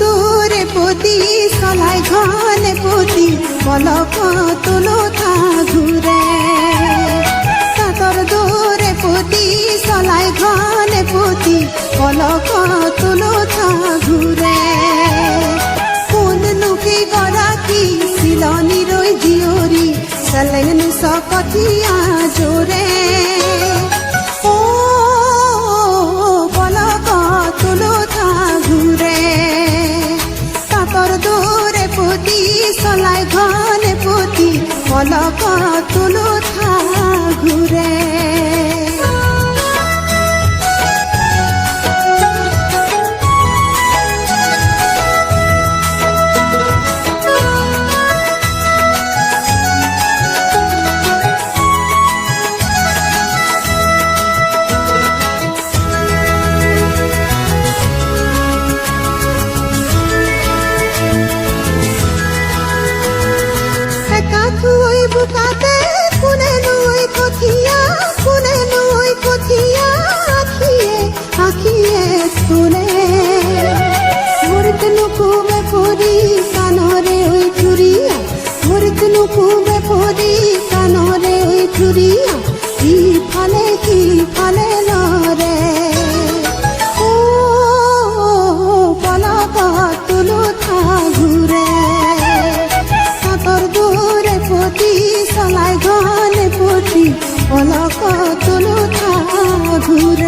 দূরে পতি সলাই ঘনে পতি পলক তুলো থা ঘুরে তাতর দূরে পতি সলাই ঘনে পতি পলক তুলো থা ঘুরে কোন নুকে গরাকি সিলনি রই জিওরি সলেনু সকথিয়া জোরে ও পলক তুলো থা ঘুরে দূরে পতি সলাই ঘনে পতি পলক তুলো থা ঘুরে বুকাতে কোনে নই কথিয়া আখিয়ে আখিয়ে শুনে ভরত নুকুবে পরি কানরে ওই চুরিয়া ভরত নুকুবে পরি কানরে ওই চুরিয়া কি ফালে লরে ও পলক তুলো থা ঘুরে তাতর দূরে পতি সলাই ঘনে পতি পলক তুলো থা ঘুরে